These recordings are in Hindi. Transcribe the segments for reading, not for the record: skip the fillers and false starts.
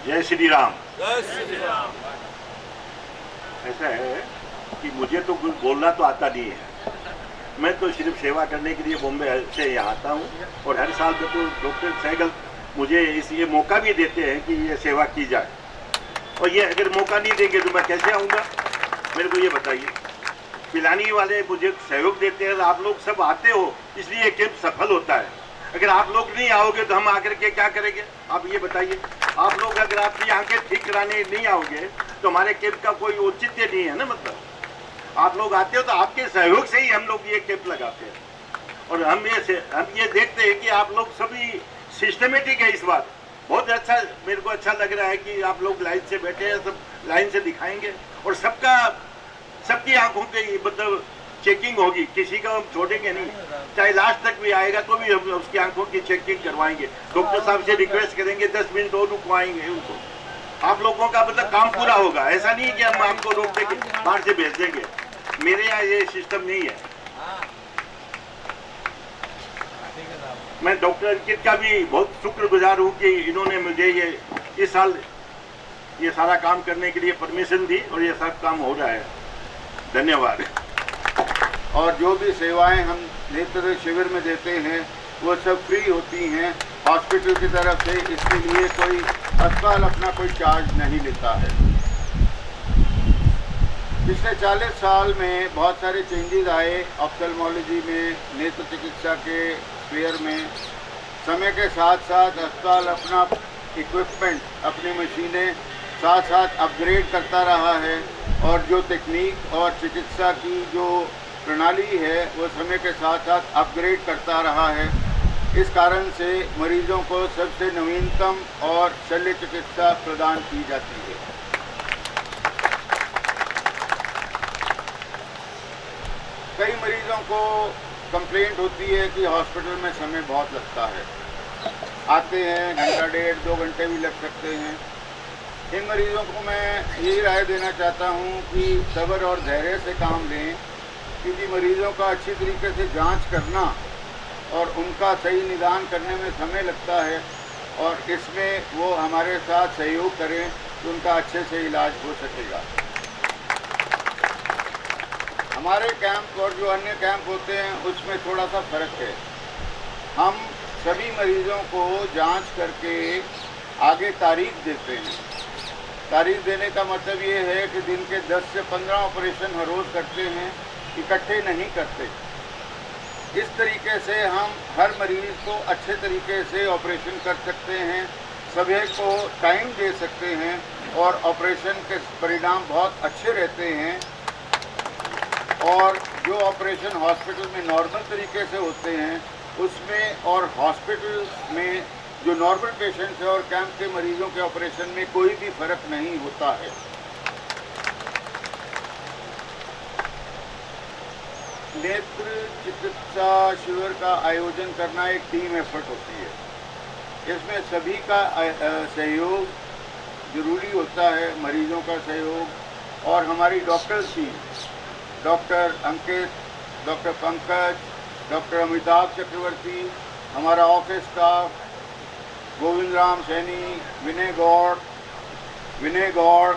जय श्री राम। जय श्री राम। ऐसा है कि मुझे तो कुछ बोलना तो आता नहीं है, मैं तो सिर्फ सेवा करने के लिए बॉम्बे से यहाँ आता हूँ और हर साल तो डॉक्टर सहगल मुझे ये मौका भी देते हैं कि ये सेवा की जाए, और ये अगर मौका नहीं देंगे तो मैं कैसे आऊँगा, मेरे को ये बताइए। पिलानी वाले मुझे सहयोग देते हैं, आप लोग सब आते हो इसलिए ये कैंप सफल होता है। अगर आप लोग नहीं आओगे तो हम आकर के क्या करेंगे, आप ये बताइए। आप लोग अगर आपकी आंखें ठीक कराने नहीं आओगे तो हमारे कैंप का कोई औचित्य नहीं है ना। मतलब आप लोग आते हो तो आपके सहयोग से ही हम लोग ये कैंप लगाते हैं, और हम ये देखते हैं कि आप लोग सभी सिस्टमेटिक है इस बात। बहुत अच्छा, मेरे को अच्छा लग रहा है कि आप लोग लाइन से बैठे हैं, सब लाइन से दिखाएंगे और सबकी आंखों की मतलब चेकिंग होगी, किसी का हम छोड़ेंगे नहीं, चाहे लास्ट तक भी आएगा तो भी हम उसकी आंखों की चेकिंग करवाएंगे। डॉक्टर साहब से रिक्वेस्ट करेंगे 10 मिनट और रुकवाएंगे उनको। आप लोगों का मतलब काम पूरा होगा, ऐसा नहीं कि हम आपको रोक देंगे बाहर से भेज देंगे, मेरे यहाँ ये सिस्टम नहीं है। मैं डॉक्टर अंकित का भी बहुत शुक्रगुजार हूँ कि इन्होंने मुझे ये इस साल ये सारा काम करने के लिए परमिशन दी और ये सब काम हो रहा है। धन्यवाद। और जो भी सेवाएं हम नेत्र शिविर में देते हैं वो सब फ्री होती हैं हॉस्पिटल की तरफ से, इसके लिए कोई अस्पताल अपना कोई चार्ज नहीं लेता है। पिछले 40 साल में बहुत सारे चेंजेस आए ऑप्थेल्मोलॉजी में, नेत्र चिकित्सा के स्फीयर में। समय के साथ साथ अस्पताल अपना इक्विपमेंट, अपनी मशीनें साथ साथ अपग्रेड करता रहा है, और जो तकनीक और चिकित्सा की जो प्रणाली है वो समय के साथ साथ अपग्रेड करता रहा है। इस कारण से मरीजों को सबसे नवीनतम और शल्य चिकित्सा प्रदान की जाती है। कई मरीजों को कंप्लेंट होती है कि हॉस्पिटल में समय बहुत लगता है, आते हैं घंटा डेढ़ 2 घंटे भी लग सकते हैं। इन मरीजों को मैं यही राय देना चाहता हूं कि सब्र और धैर्य से काम लें, क्योंकि मरीजों का अच्छी तरीके से जांच करना और उनका सही निदान करने में समय लगता है, और इसमें वो हमारे साथ सहयोग करें तो उनका अच्छे से इलाज हो सकेगा। हमारे कैंप और जो अन्य कैंप होते हैं उसमें थोड़ा सा फ़र्क है। हम सभी मरीजों को जांच करके आगे तारीख देते हैं। तारीख देने का मतलब ये है कि दिन के 10 से 15 ऑपरेशन हर रोज़ करते हैं, इकट्ठे नहीं करते। इस तरीके से हम हर मरीज़ को अच्छे तरीके से ऑपरेशन कर सकते हैं, सभी को टाइम दे सकते हैं, और ऑपरेशन के परिणाम बहुत अच्छे रहते हैं। और जो ऑपरेशन हॉस्पिटल में नॉर्मल तरीके से होते हैं उसमें और हॉस्पिटल में जो नॉर्मल पेशेंट्स है और कैंप के मरीजों के ऑपरेशन में कोई भी फर्क नहीं होता है। नेत्र चिकित्सा शिविर का आयोजन करना एक टीम एफर्ट होती है। इसमें सभी का सहयोग जरूरी होता है, मरीजों का सहयोग, और हमारी डॉक्टर्स टीम, डॉक्टर अंकित, डॉक्टर पंकज, डॉक्टर अमिताभ चक्रवर्ती, हमारा ऑफिस स्टाफ, गोविंद राम सैनी, विनय गौड़,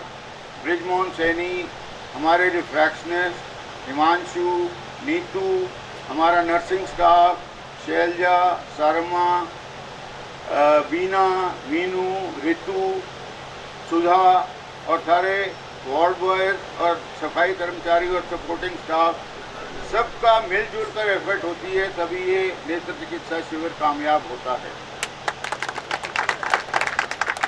ब्रिजमोहन सैनी, हमारे रिफ्रैक्शनिस्ट हिमांशु, नीतू, हमारा नर्सिंग स्टाफ शैलजा, शर्मा, बीना, मीनू, ऋतु, सुधा, और सारे वार्ड बॉयज़ और सफाई कर्मचारी और सपोर्टिंग स्टाफ, सबका मिलजुल कर एफर्ट होती है, तभी ये नेत्र चिकित्सा शिविर कामयाब होता है।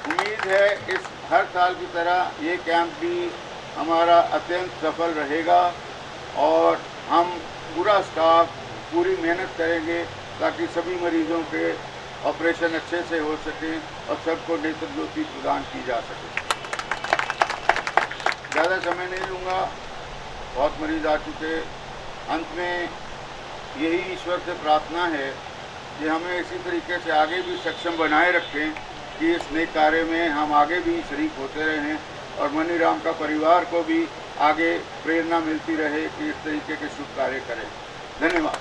उम्मीद है इस हर साल की तरह ये कैंप भी हमारा अत्यंत सफल रहेगा, और हम पूरा स्टाफ पूरी मेहनत करेंगे ताकि सभी मरीजों के ऑपरेशन अच्छे से हो सकें और सबको नेत्र ज्योति प्रदान की जा सके। ज़्यादा समय नहीं लूँगा, बहुत मरीज आ चुके। अंत में यही ईश्वर से प्रार्थना है कि हमें इसी तरीके से आगे भी सक्षम बनाए रखें कि इस नेक कार्य में हम आगे भी शरीक होते रहें, और मनीराम का परिवार को भी आगे प्रेरणा मिलती रहे कि इस तरीके के शुभ कार्य करें। धन्यवाद।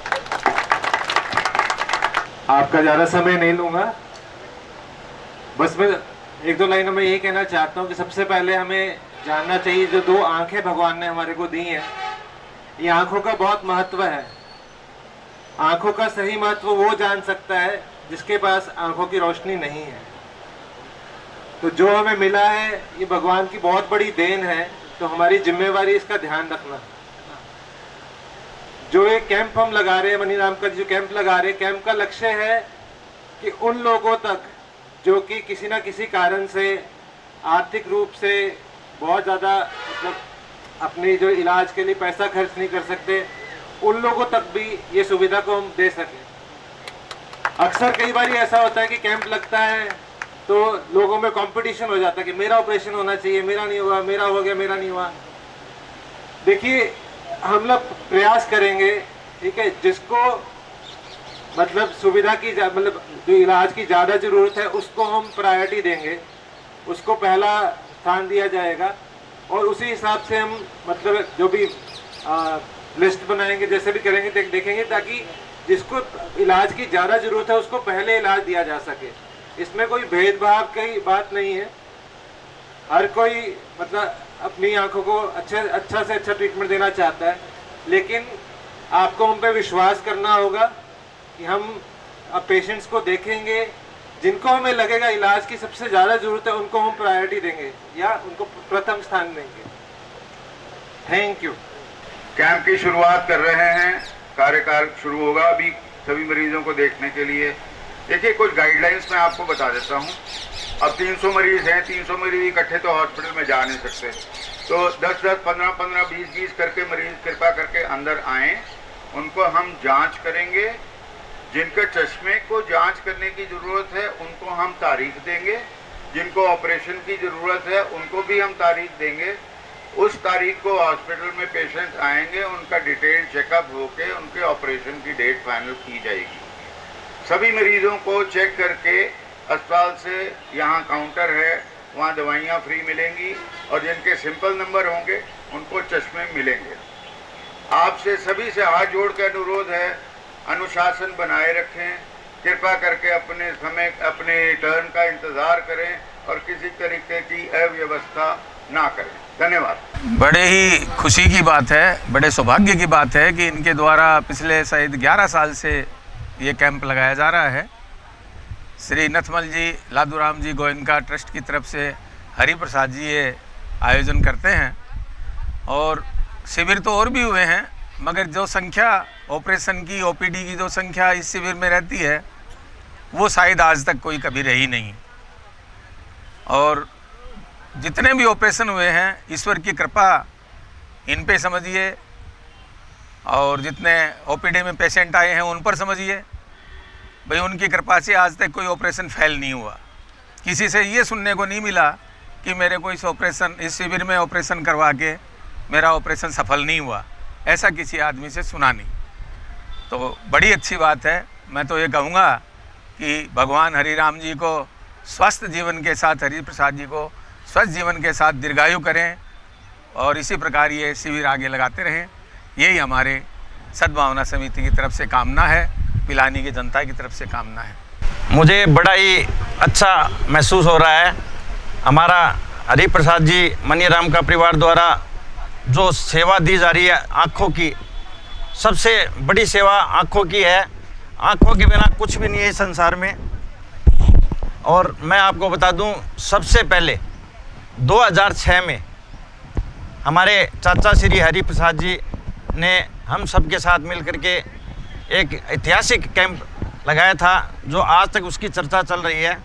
आपका ज़्यादा समय नहीं लूँगा, बस मैं एक दो लाइनों में यही कहना चाहता हूँ कि सबसे पहले हमें जानना चाहिए जो दो आंखें भगवान ने हमारे को दी हैं, ये आंखों का बहुत महत्व है। आंखों का सही महत्व वो जान सकता है जिसके पास आंखों की रोशनी नहीं है। तो जो हमें मिला है ये भगवान की बहुत बड़ी देन है, तो हमारी जिम्मेवारी इसका ध्यान रखना। जो ये कैंप हम लगा रहे हैं, मनीराम का जो कैंप लगा रहे हैं, कैंप का लक्ष्य है कि उन लोगों तक जो कि किसी ना किसी कारण से आर्थिक रूप से बहुत ज़्यादा मतलब अपनी जो इलाज के लिए पैसा खर्च नहीं कर सकते, उन लोगों तक भी ये सुविधा को हम दे सकें। अक्सर कई बार ऐसा होता है कि कैंप लगता है तो लोगों में कंपटीशन हो जाता है कि मेरा ऑपरेशन होना चाहिए, मेरा नहीं हुआ, मेरा हो गया, मेरा नहीं हुआ। देखिए, हम लोग प्रयास करेंगे, ठीक है, जिसको मतलब सुविधा की मतलब जो इलाज की ज़्यादा ज़रूरत है उसको हम प्रायोरिटी देंगे, उसको पहला स्थान दिया जाएगा। और उसी हिसाब से हम मतलब जो भी लिस्ट बनाएंगे, जैसे भी करेंगे देखेंगे, ताकि जिसको इलाज की ज़्यादा ज़रूरत है उसको पहले इलाज दिया जा सके। इसमें कोई भेदभाव की बात नहीं है, हर कोई मतलब अपनी आंखों को अच्छा से अच्छा ट्रीटमेंट देना चाहता है, लेकिन आपको हम पे विश्वास करना होगा कि हम अब पेशेंट्स को देखेंगे, जिनको हमें लगेगा इलाज की सबसे ज़्यादा ज़रूरत है उनको हम प्रायोरिटी देंगे या उनको प्रथम स्थान देंगे। Thank you. कैंप की शुरुआत कर रहे हैं, कार्यकाल शुरू होगा अभी सभी मरीजों को देखने के लिए। देखिए, कुछ गाइडलाइंस मैं आपको बता देता हूँ। अब 300 मरीज हैं, 300 मरीज इकट्ठे तो हॉस्पिटल में जा नहीं सकते, तो 10-10, 15-15, 20-20 करके मरीज कृपा करके अंदर आएँ, उनको हम जांच करेंगे। जिनके चश्मे को जांच करने की ज़रूरत है उनको हम तारीख देंगे, जिनको ऑपरेशन की ज़रूरत है उनको भी हम तारीख देंगे। उस तारीख को हॉस्पिटल में पेशेंट आएंगे, उनका डिटेल चेकअप होके उनके ऑपरेशन की डेट फाइनल की जाएगी। सभी मरीजों को चेक करके अस्पताल से यहाँ काउंटर है, वहाँ दवाइयाँ फ्री मिलेंगी, और जिनके सिंपल नंबर होंगे उनको चश्मे मिलेंगे। आपसे सभी से हाथ जोड़ के अनुरोध है, अनुशासन बनाए रखें, कृपा करके अपने समय अपने टर्न का इंतज़ार करें और किसी तरीके की अव्यवस्था ना करें। धन्यवाद। बड़े ही खुशी की बात है, बड़े सौभाग्य की बात है कि इनके द्वारा पिछले शायद 11 साल से ये कैंप लगाया जा रहा है। श्री नथमल जी, लादूराम जी गोयनका ट्रस्ट की तरफ से हरि प्रसाद जी ये आयोजन करते हैं, और शिविर तो और भी हुए हैं, मगर जो संख्या ऑपरेशन की, ओपीडी की जो संख्या इस शिविर में रहती है वो शायद आज तक कोई कभी रही नहीं। और जितने भी ऑपरेशन हुए हैं, ईश्वर की कृपा इन पे समझिए, और जितने ओपीडी में पेशेंट आए हैं उन पर समझिए। भाई, उनकी कृपा से आज तक कोई ऑपरेशन फेल नहीं हुआ। किसी से ये सुनने को नहीं मिला कि मेरे को इस शिविर में ऑपरेशन करवा के मेरा ऑपरेशन सफल नहीं हुआ, ऐसा किसी आदमी से सुना नहीं। तो बड़ी अच्छी बात है। मैं तो ये कहूँगा कि भगवान हरिराम जी को स्वस्थ जीवन के साथ, हरि प्रसाद जी को स्वस्थ जीवन के साथ दीर्घायु करें, और इसी प्रकार ये शिविर आगे लगाते रहें। यही हमारे सद्भावना समिति की तरफ से कामना है, पिलानी की जनता की तरफ से कामना है। मुझे बड़ा ही अच्छा महसूस हो रहा है। हमारा हरि प्रसाद जी मनीराम का परिवार द्वारा जो सेवा दी जा रही है, आँखों की सबसे बड़ी सेवा आँखों की है। आँखों के बिना कुछ भी नहीं है संसार में। और मैं आपको बता दूं, सबसे पहले 2006 में हमारे चाचा श्री हरि प्रसाद जी ने हम सब के साथ मिल करके एक ऐतिहासिक कैंप लगाया था, जो आज तक उसकी चर्चा चल रही है।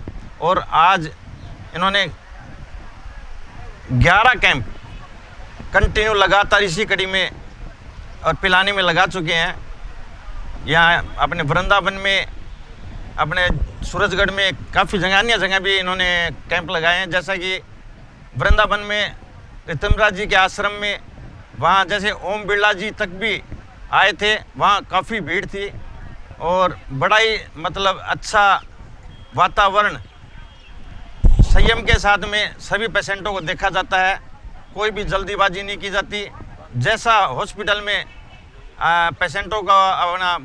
और आज इन्होंने 11 कैंप कंटिन्यू लगातार इसी कड़ी में और पिलानी में लगा चुके हैं। यहाँ अपने वृंदावन में, अपने सूरजगढ़ में, काफ़ी जगह अन्य जगह भी इन्होंने कैंप लगाए हैं। जैसा कि वृंदावन में रितमराज जी के आश्रम में, वहाँ जैसे ओम बिरला जी तक भी आए थे, वहाँ काफ़ी भीड़ थी और बड़ा ही मतलब अच्छा वातावरण, संयम के साथ में सभी पेशेंटों को देखा जाता है। कोई भी जल्दीबाजी नहीं की जाती। जैसा हॉस्पिटल में पेशेंटों का अपना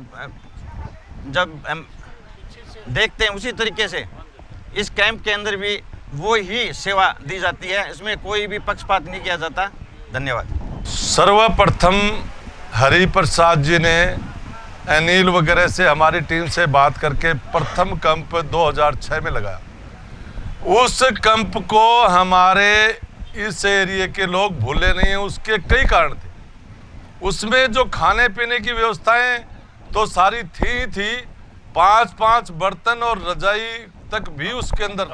जब देखते हैं, उसी तरीके से इस कैंप के अंदर भी वो ही सेवा दी जाती है, इसमें कोई भी पक्षपात नहीं किया जाता। धन्यवाद। सर्वप्रथम हरि प्रसाद जी ने अनिल वगैरह से हमारी टीम से बात करके प्रथम कैंप 2006 में लगाया। उस कैंप को हमारे इस एरिया के लोग भूले नहीं हैं। उसके कई कारण थे। उसमें जो खाने पीने की व्यवस्थाएं तो सारी थी 5-5 बर्तन और रजाई तक भी उसके अंदर,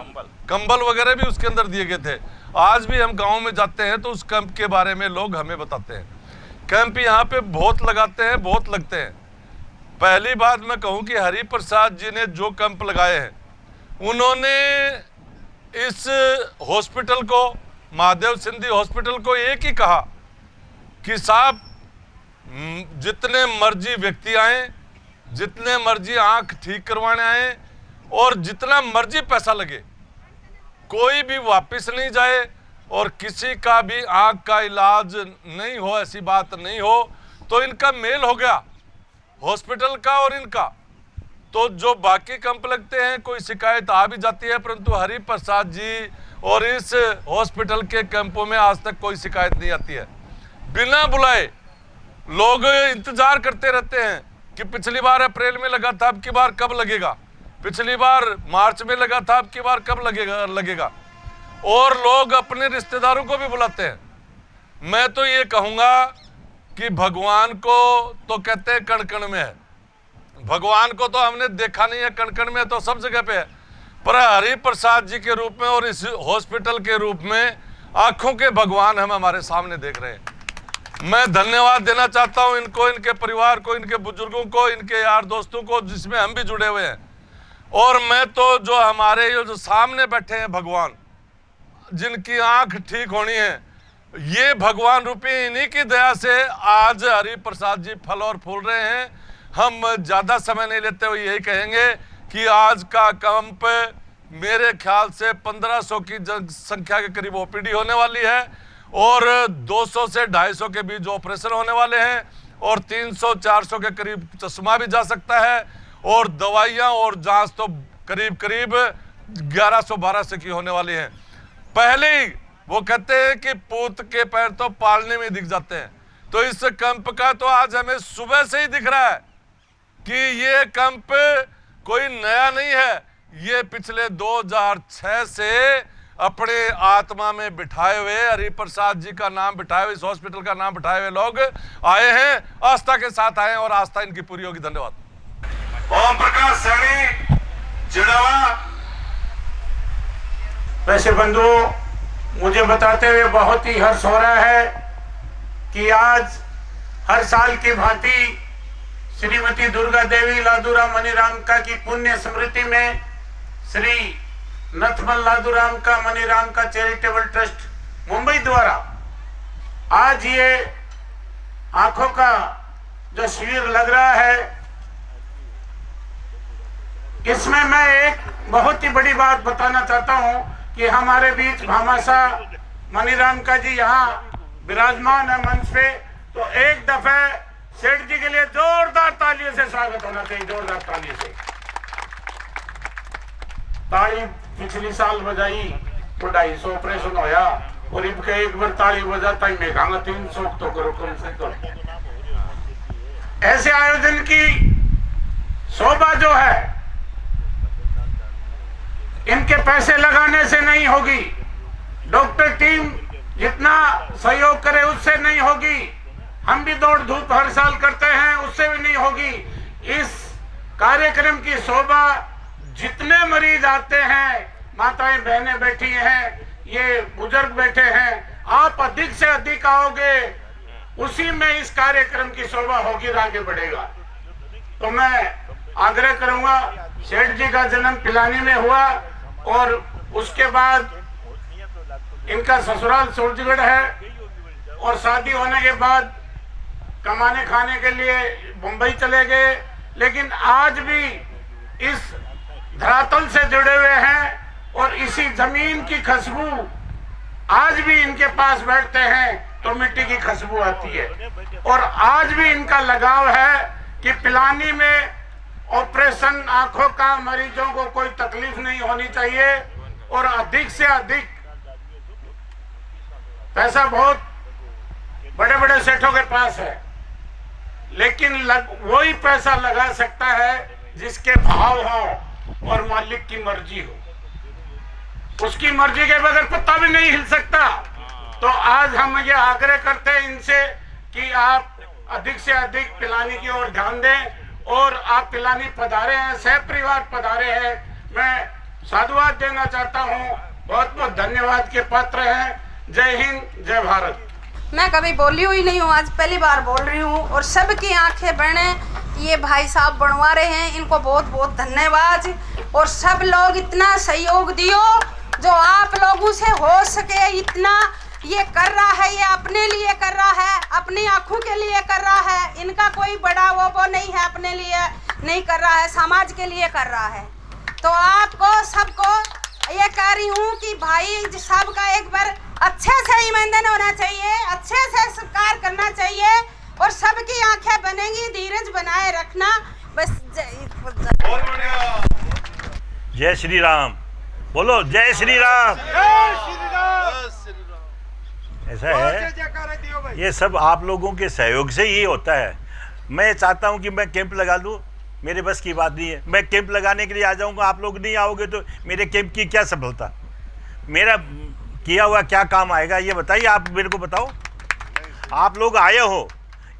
कंबल वगैरह भी उसके अंदर दिए गए थे। आज भी हम गांव में जाते हैं तो उस कैंप के बारे में लोग हमें बताते हैं। कैंप यहाँ पे बहुत लगाते हैं, बहुत लगते हैं। पहली बात मैं कहूँ कि हरि प्रसाद जी ने जो कैंप लगाए हैं, उन्होंने इस हॉस्पिटल को, महादेव सिंधी हॉस्पिटल को एक ही कहा कि साहब जितने मर्जी व्यक्ति आए, जितने मर्जी आंख ठीक करवाने आए और जितना मर्जी पैसा लगे, कोई भी वापस नहीं जाए और किसी का भी आंख का इलाज नहीं हो, ऐसी बात नहीं हो। तो इनका मेल हो गया हॉस्पिटल का और इनका। तो जो बाकी कैंप लगते हैं कोई शिकायत आ भी जाती है, परंतु हरि प्रसाद जी और इस हॉस्पिटल के कैंपों में आज तक कोई शिकायत नहीं आती है। बिना बुलाए लोग इंतजार करते रहते हैं कि पिछली बार अप्रैल में लगा था, अब की बार कब लगेगा, पिछली बार मार्च में लगा था, अब की बार कब लगेगा। और लोग अपने रिश्तेदारों को भी बुलाते हैं। मैं तो ये कहूँगा कि भगवान को तो कहते हैं कण कण में है, भगवान को तो हमने देखा नहीं है, कण कण में तो सब जगह पे है, पर हरि प्रसाद जी के रूप में और इस हॉस्पिटल के रूप में आंखों के भगवान हम हमारे सामने देख रहे हैं। मैं धन्यवाद देना चाहता हूं इनको, इनके परिवार को, इनके बुजुर्गों को, इनके यार दोस्तों को, जिसमें हम भी जुड़े हुए हैं। और मैं तो जो हमारे ये जो सामने बैठे हैं भगवान, जिनकी आंख ठीक होनी है, ये भगवान रूपी इन्हीं की दया से आज हरि प्रसाद जी फल और फूल रहे हैं। हम ज़्यादा समय नहीं लेते हुए यही कहेंगे कि आज का कैंप मेरे ख्याल से 1500 की संख्या के करीब ओपीडी होने वाली है और 200 से 250 के बीच ऑपरेशन होने वाले हैं और 300-400 के करीब चश्मा भी जा सकता है और दवाइयाँ और जांच तो करीब 1100-1200 की होने वाली हैं। पहले ही वो कहते हैं कि पूत के पैर तो पालने में दिख जाते हैं, तो इस कैंप का तो आज हमें सुबह से ही दिख रहा है कि ये कैंप कोई नया नहीं है। ये पिछले 2006 से अपने आत्मा में बिठाए हुए हरि प्रसाद जी का नाम बिठाए हुए, इस हॉस्पिटल का नाम बिठाए हुए लोग आए हैं, आस्था के साथ आए हैं और आस्था इनकी पूरी होगी। धन्यवाद। ओम प्रकाश सैनी जिड़वा। वैसे बंधुओं, मुझे बताते हुए बहुत ही हर्ष हो रहा है कि आज हर साल की भांति श्रीमती दुर्गा देवी लादूराम मनीराम का की पुण्य स्मृति में श्री नथमल लादूराम का मनीराम का चैरिटेबल ट्रस्ट मुंबई द्वारा आज ये आंखों का जो शिविर लग रहा है, इसमें मैं एक बहुत ही बड़ी बात बताना चाहता हूं कि हमारे बीच भामाशा मनीराम का जी यहाँ विराजमान है मंच पे, तो एक दफे सेठ जी के लिए जोरदार तालियों से स्वागत होना चाहिए, जोरदार तालियों से। ताली पिछली साल बजाई तो 250 ऑपरेशन होया और इनके एक बार ताली बजाता ही मैं कहूँगा 300 तो करो कम से कम। ऐसे आयोजन की शोभा जो है इनके पैसे लगाने से नहीं होगी, डॉक्टर टीम जितना सहयोग करे उससे नहीं होगी, हम भी दौड़ धूप हर साल करते हैं उससे भी नहीं होगी। इस कार्यक्रम की शोभा जितने मरीज आते हैं, माताएं बहनें बैठी हैं, ये बुजुर्ग बैठे हैं, आप अधिक से अधिक आओगे, उसी में इस कार्यक्रम की शोभा होगी, आगे बढ़ेगा। तो मैं आग्रह करूंगा, सेठ जी का जन्म पिलानी में हुआ और उसके बाद इनका ससुराल सूरजगढ़ है और शादी होने के बाद कमाने खाने के लिए मुंबई चले गए, लेकिन आज भी इस धरातल से जुड़े हुए हैं और इसी जमीन की खुशबू आज भी इनके पास बैठते हैं तो मिट्टी की खुशबू आती है। और आज भी इनका लगाव है कि पिलानी में ऑपरेशन आंखों का मरीजों को कोई तकलीफ नहीं होनी चाहिए और अधिक से अधिक पैसा बहुत बड़े बड़े सेठों के पास है, लेकिन वही पैसा लगा सकता है जिसके भाव हो और मालिक की मर्जी हो। उसकी मर्जी के बगैर पत्ता भी नहीं हिल सकता। तो आज हम ये आग्रह करते हैं इनसे कि आप अधिक से अधिक पिलानी की ओर ध्यान दें, और आप पिलानी पधारे हैं, सह परिवार पधारे हैं, मैं साधुवाद देना चाहता हूँ। बहुत बहुत धन्यवाद के पात्र हैं। जय हिंद, जय भारत। मैं कभी बोली हुई नहीं हूँ, आज पहली बार बोल रही हूँ, और सबकी आंखें बने ये भाई साहब बनवा रहे हैं, इनको बहुत बहुत धन्यवाद। और सब लोग इतना सहयोग दियो, जो आप लोगों से हो सके इतना ये कर रहा है, ये अपने लिए कर रहा है, अपनी आंखों के लिए कर रहा है। इनका कोई बड़ा वो नहीं है, अपने लिए नहीं कर रहा है, समाज के लिए कर रहा है। तो आपको सबको ये कह रही हूँ कि भाई सबका एक बार अच्छे से ईमानदार होना चाहिए, अच्छे से सत्कार करना चाहिए, और सबकी आंखें बनेंगी। धीरज बनाए रखना बस। जय श्री राम बोलो, जय श्री राम। ऐसा है, ये सब आप लोगों के सहयोग से ही होता है। मैं चाहता हूं कि मैं कैंप लगा लूं, मेरे बस की बात नहीं है। मैं कैंप लगाने के लिए आ जाऊंगा, आप लोग नहीं आओगे तो मेरे कैंप की क्या सफलता, मेरा किया हुआ क्या काम आएगा, ये बताइए। आप मेरे को बताओ, आप लोग आए हो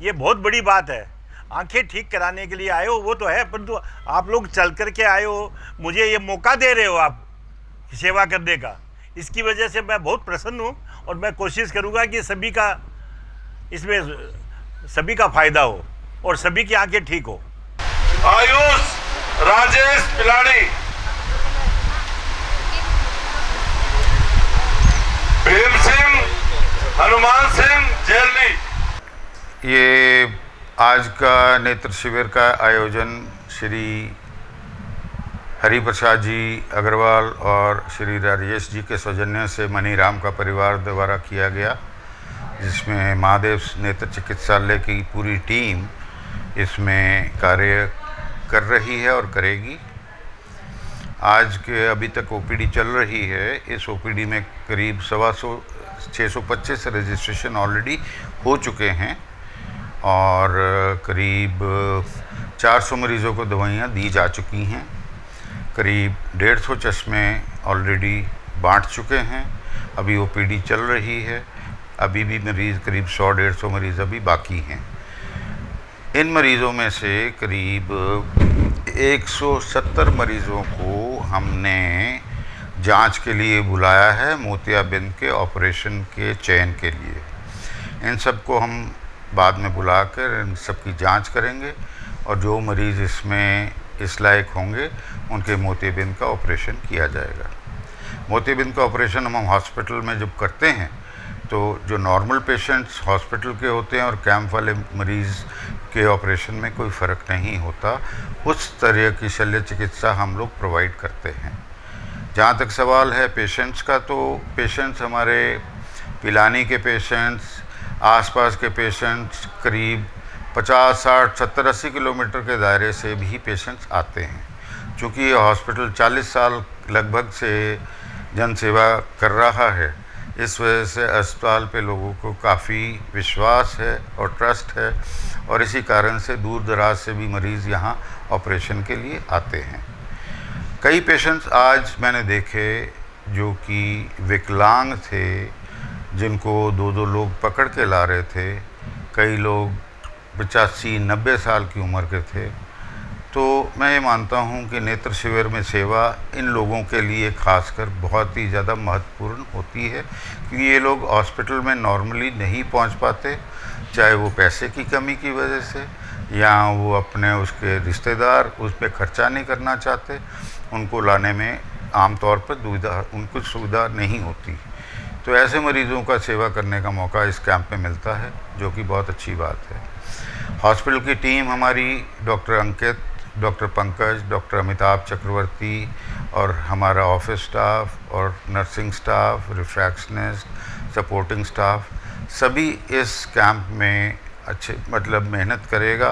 ये बहुत बड़ी बात है। आंखें ठीक कराने के लिए आए हो वो तो है, परंतु आप लोग चल करके आए हो, मुझे ये मौका दे रहे हो आप सेवा करने का। इसकी वजह से मैं बहुत प्रसन्न हूँ, और मैं कोशिश करूँगा कि सभी का इसमें सभी का फायदा हो और सभी की आंखें ठीक हो। आयुष राजेश पिलानी, प्रेम सिंह, हनुमान सिंह जेरली। ये आज का नेत्र शिविर का आयोजन श्री हरिप्रसाद जी अग्रवाल और श्री राजेश जी के सौजन्य से मनीराम का परिवार द्वारा किया गया, जिसमें महादेव नेत्र चिकित्सालय की पूरी टीम इसमें कार्य कर रही है और करेगी। आज के अभी तक ओपीडी चल रही है। इस ओपीडी में करीब 625 रजिस्ट्रेशन ऑलरेडी हो चुके हैं, और करीब 400 मरीज़ों को दवाइयाँ दी जा चुकी हैं। करीब 150 चश्मे ऑलरेडी बांट चुके हैं। अभी ओपीडी चल रही है, अभी भी मरीज़ करीब 100-150 मरीज़ अभी बाकी हैं। इन मरीज़ों में से करीब 170 मरीज़ों को हमने जांच के लिए बुलाया है, मोतियाबिंद के ऑपरेशन के चयन के लिए। इन सब को हम बाद में बुलाकर इन सब की जांच करेंगे, और जो मरीज़ इसमें इस लायक होंगे उनके मोतियाबिंद का ऑपरेशन किया जाएगा। मोतियाबिंद का ऑपरेशन हम हॉस्पिटल में जब करते हैं तो जो नॉर्मल पेशेंट्स हॉस्पिटल के होते हैं और कैंप वाले मरीज़ के ऑपरेशन में कोई फ़र्क नहीं होता। उस तरह की शल्य चिकित्सा हम लोग प्रोवाइड करते हैं। जहाँ तक सवाल है पेशेंट्स का, तो पेशेंट्स हमारे पिलानी के पेशेंट्स, आसपास के पेशेंट्स करीब 50, 60, 70, 80 किलोमीटर के दायरे से भी पेशेंट्स आते हैं। चूँकि ये हॉस्पिटल 40 साल लगभग से जन सेवा कर रहा है, इस वजह से अस्पताल पे लोगों को काफ़ी विश्वास है और ट्रस्ट है, और इसी कारण से दूर दराज से भी मरीज़ यहाँ ऑपरेशन के लिए आते हैं। कई पेशेंट्स आज मैंने देखे जो कि विकलांग थे, जिनको 2-2 लोग पकड़ के ला रहे थे। कई लोग 85-90 साल की उम्र के थे। तो मैं ये मानता हूँ कि नेत्र शिविर में सेवा इन लोगों के लिए खासकर बहुत ही ज़्यादा महत्वपूर्ण होती है, क्योंकि ये लोग हॉस्पिटल में नॉर्मली नहीं पहुँच पाते, चाहे वो पैसे की कमी की वजह से या वो अपने उसके रिश्तेदार उस पर खर्चा नहीं करना चाहते, उनको लाने में आमतौर पर उनको सुविधा नहीं होती। तो ऐसे मरीज़ों का सेवा करने का मौका इस कैंप में मिलता है, जो कि बहुत अच्छी बात है। हॉस्पिटल की टीम हमारी डॉक्टर अंकित, डॉक्टर पंकज, डॉक्टर अमिताभ चक्रवर्ती और हमारा ऑफिस स्टाफ और नर्सिंग स्टाफ, रिफ्रैक्शनिस्ट, सपोर्टिंग स्टाफ, सभी इस कैंप में अच्छे मेहनत करेगा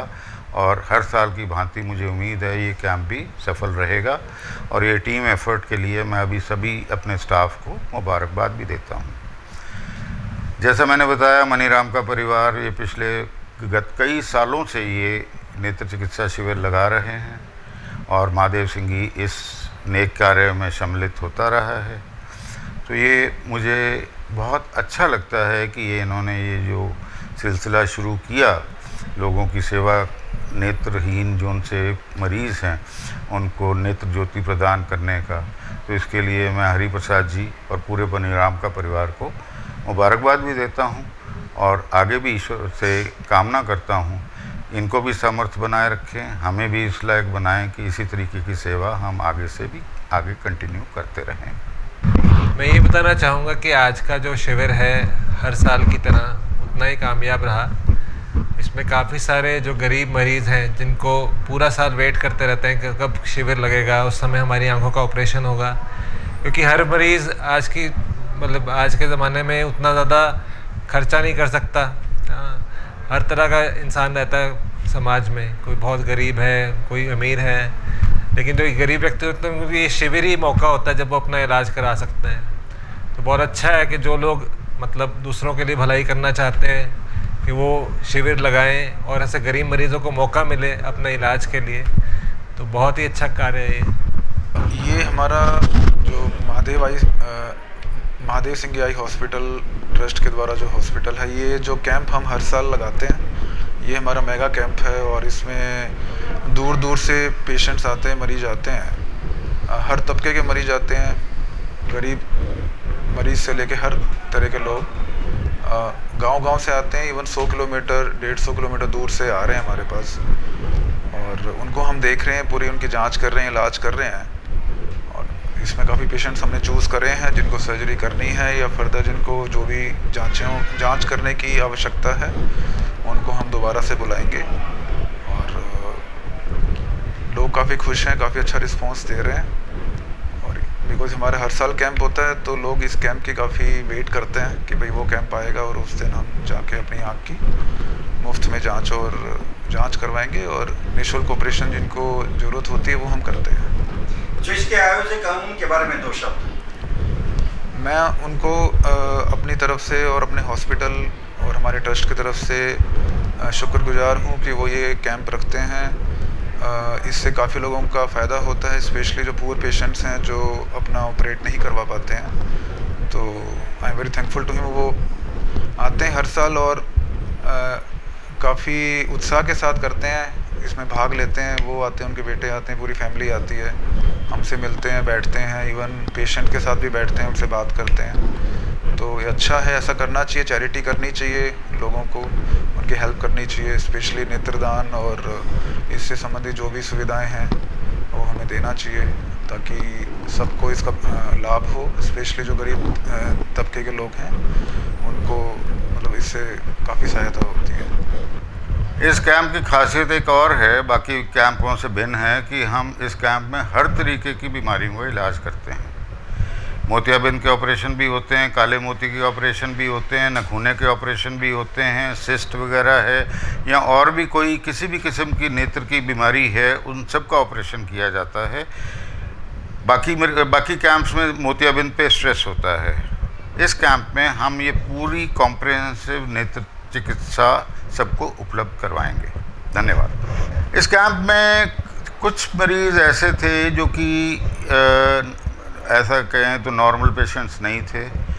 और हर साल की भांति मुझे उम्मीद है ये कैंप भी सफल रहेगा और ये टीम एफर्ट के लिए मैं अभी सभी अपने स्टाफ को मुबारकबाद भी देता हूँ। जैसा मैंने बताया, मनीराम का परिवार ये पिछले गत कई सालों से ये नेत्र चिकित्सा शिविर लगा रहे हैं और महादेव सिंह जी इस नेक कार्य में सम्मिलित होता रहा है। तो ये मुझे बहुत अच्छा लगता है कि ये इन्होंने ये जो सिलसिला शुरू किया लोगों की सेवा, नेत्रहीन जो उनसे मरीज़ हैं उनको नेत्र ज्योति प्रदान करने का, तो इसके लिए मैं हरि प्रसाद जी और पूरे मनीराम का परिवार को मुबारकबाद भी देता हूँ और आगे भी ईश्वर से कामना करता हूँ इनको भी सामर्थ्य बनाए रखें, हमें भी इस लायक बनाएं कि इसी तरीके की सेवा हम आगे से भी आगे कंटिन्यू करते रहें। मैं ये बताना चाहूँगा कि आज का जो शिविर है हर साल की तरह उतना ही कामयाब रहा। इसमें काफ़ी सारे जो गरीब मरीज़ हैं जिनको पूरा साल वेट करते रहते हैं कि कब शिविर लगेगा, उस समय हमारी आंखों का ऑपरेशन होगा, क्योंकि हर मरीज़ आज के ज़माने में उतना ज़्यादा खर्चा नहीं कर सकता। हर तरह का इंसान रहता है समाज में, कोई बहुत गरीब है, कोई अमीर है, लेकिन जो गरीब व्यक्ति होते हैं उनको ये शिविर ही मौका होता है जब वो अपना इलाज करा सकते हैं। तो बहुत अच्छा है कि जो लोग मतलब दूसरों के लिए भलाई करना चाहते हैं कि वो शिविर लगाएं और ऐसे गरीब मरीज़ों को मौका मिले अपने इलाज के लिए, तो बहुत ही अच्छा कार्य है ये हमारा जो Mahadev Singh eye hospital trust के द्वारा जो हॉस्पिटल है, ये जो कैंप हम हर साल लगाते हैं ये हमारा मेगा कैंप है और इसमें दूर दूर से पेशेंट्स आते हैं, मरीज आते हैं, हर तबके के मरीज आते हैं, गरीब मरीज से लेके हर तरह के लोग गांव-गांव से आते हैं। इवन 100 किलोमीटर 150 किलोमीटर दूर से आ रहे हैं हमारे पास और उनको हम देख रहे हैं, पूरी उनकी जांच कर रहे हैं, इलाज कर रहे हैं। और इसमें काफ़ी पेशेंट्स हमने चूज़ करे हैं जिनको सर्जरी करनी है या फर्दर जिनको जो भी जांच करने की आवश्यकता है उनको हम दोबारा से बुलाएंगे। और लोग काफ़ी खुश हैं, काफ़ी अच्छा रिस्पांस दे रहे हैं और बिकॉज हमारे हर साल कैंप होता है तो लोग इस कैंप की काफ़ी वेट करते हैं कि भाई वो कैंप आएगा और उस दिन हम जाके अपनी आँख की मुफ्त में जांच करवाएंगे और निःशुल्क ऑपरेशन जिनको ज़रूरत होती है वो हम करते हैं। जो इसके आयोजक हैं उनके बारे में 2 शब्द। मैं उनको अपनी तरफ से और अपने हॉस्पिटल और हमारे ट्रस्ट की तरफ से शुक्रगुजार हूँ कि वो ये कैंप रखते हैं। इससे काफ़ी लोगों का फ़ायदा होता है, स्पेशली जो पुअर पेशेंट्स हैं जो अपना ऑपरेट नहीं करवा पाते हैं। तो I am very thankful to him. वो आते हैं हर साल और काफ़ी उत्साह के साथ करते हैं, इसमें भाग लेते हैं। वो आते हैं, उनके बेटे आते हैं, पूरी फैमिली आती है, हमसे मिलते हैं, बैठते हैं, इवन पेशेंट के साथ भी बैठते हैं, उनसे बात करते हैं। तो ये अच्छा है, ऐसा करना चाहिए, चैरिटी करनी चाहिए, लोगों को उनकी हेल्प करनी चाहिए, स्पेशली नेत्रदान और इससे संबंधित जो भी सुविधाएं हैं वो हमें देना चाहिए ताकि सबको इसका लाभ हो। स्पेशली जो गरीब तबके के लोग हैं उनको मतलब इससे काफ़ी सहायता होती है। इस कैंप की खासियत एक और है, बाकी कैंपों से भिन्न है कि हम इस कैंप में हर तरीके की बीमारियों का इलाज करते हैं। मोतियाबिंद के ऑपरेशन भी होते हैं, काले मोती के ऑपरेशन भी होते हैं, नखूने के ऑपरेशन भी होते हैं, सिस्ट वगैरह है या और भी कोई किसी भी किस्म की नेत्र की बीमारी है उन सब का ऑपरेशन किया जाता है। बाकी कैंप्स में मोतियाबिंद पे स्ट्रेस होता है। इस कैंप में हम ये पूरी कॉम्प्रिहेंसिव नेत्र चिकित्सा सबको उपलब्ध करवाएंगे। धन्यवाद। इस कैंप में कुछ मरीज़ ऐसे थे जो कि ऐसा कहें तो नॉर्मल पेशेंट्स नहीं थे।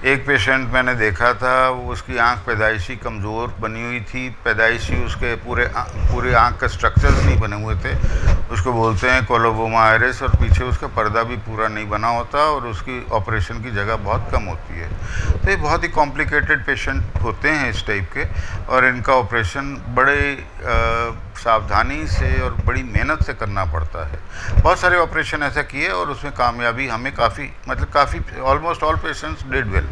एक पेशेंट मैंने देखा था, वो उसकी आंख पैदाइशी कमज़ोर बनी हुई थी, पैदाइशी उसके पूरे आंख का स्ट्रक्चर्स नहीं बने हुए थे, उसको बोलते हैं कोलोबोमा आयरिस, और पीछे उसका पर्दा भी पूरा नहीं बना होता और उसकी ऑपरेशन की जगह बहुत कम होती है। तो ये बहुत ही कॉम्प्लिकेटेड पेशेंट होते हैं इस टाइप के और इनका ऑपरेशन बड़े सावधानी से और बड़ी मेहनत से करना पड़ता है। बहुत सारे ऑपरेशन ऐसा किए और उसमें कामयाबी हमें काफ़ी almost all patients did well,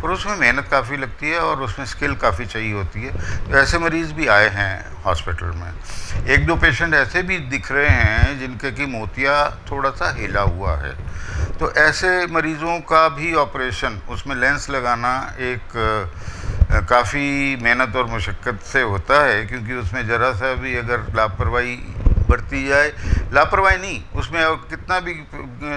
पर उसमें मेहनत काफ़ी लगती है और उसमें स्किल काफ़ी चाहिए होती है। तो ऐसे मरीज़ भी आए हैं हॉस्पिटल में। 1-2 पेशेंट ऐसे भी दिख रहे हैं जिनके की मोतिया थोड़ा सा हिला हुआ है, तो ऐसे मरीज़ों का भी ऑपरेशन, उसमें लेंस लगाना एक काफ़ी मेहनत और मुशक्क़त से होता है, क्योंकि उसमें ज़रा सा भी अगर लापरवाही बरती जाए, लापरवाही नहीं, उसमें कितना भी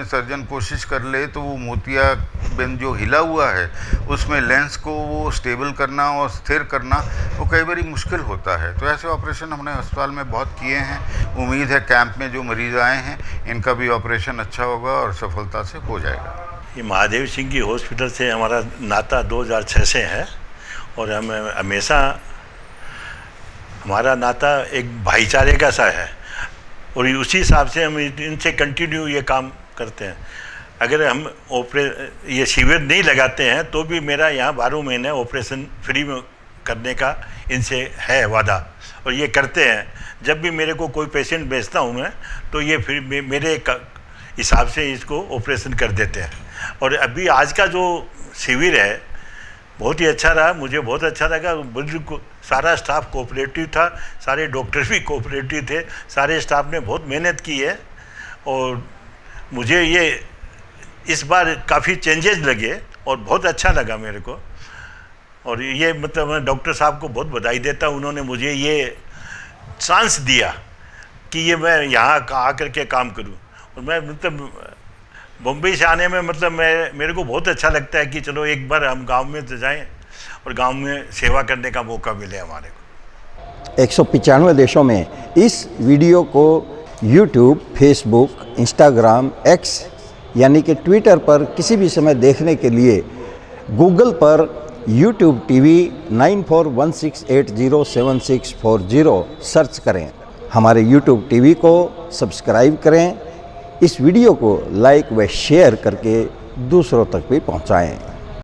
सर्जन कोशिश कर ले तो वो मोतियाबिंद जो हिला हुआ है उसमें लेंस को वो स्टेबल करना और स्थिर करना वो कई बार मुश्किल होता है। तो ऐसे ऑपरेशन हमने अस्पताल में बहुत किए हैं। उम्मीद है कैंप में जो मरीज़ आए हैं इनका भी ऑपरेशन अच्छा होगा और सफलता से हो जाएगा। ये महादेव सिंह की हॉस्पिटल से हमारा नाता 2006 से है और हम हमेशा हमारा नाता एक भाईचारे का सा है और उसी हिसाब से हम इनसे कंटिन्यू ये काम करते हैं। अगर हम ये शिविर नहीं लगाते हैं तो भी मेरा यहाँ 12 महीने ऑपरेशन फ्री में करने का इनसे है वादा और ये करते हैं। जब भी मेरे को कोई पेशेंट भेजता हूँ मैं तो ये फिर मेरे हिसाब से इसको ऑपरेशन कर देते हैं। और अभी आज का जो शिविर है बहुत ही अच्छा रहा, मुझे बहुत अच्छा लगा। बिल्कुल सारा स्टाफ कोऑपरेटिव था, सारे डॉक्टर भी कोऑपरेटिव थे, सारे स्टाफ ने बहुत मेहनत की है और मुझे ये इस बार काफ़ी चेंजेस लगे और बहुत अच्छा लगा मेरे को। और ये मतलब मैं डॉक्टर साहब को बहुत बधाई देता हूँ, उन्होंने मुझे ये चांस दिया कि ये मैं यहाँ आकर के काम करूँ। और मैं मतलब बम्बई से आने में मतलब मेरे को बहुत अच्छा लगता है कि चलो एक बार हम गांव में तो जाएं और गांव में सेवा करने का मौका मिले हमारे को। 195 देशों में इस वीडियो को YouTube, Facebook, Instagram, X यानी कि ट्विटर पर किसी भी समय देखने के लिए गूगल पर YouTube TV 9416807640 सर्च करें। हमारे YouTube TV को सब्सक्राइब करें। इस वीडियो को लाइक व शेयर करके दूसरों तक भी पहुंचाएं।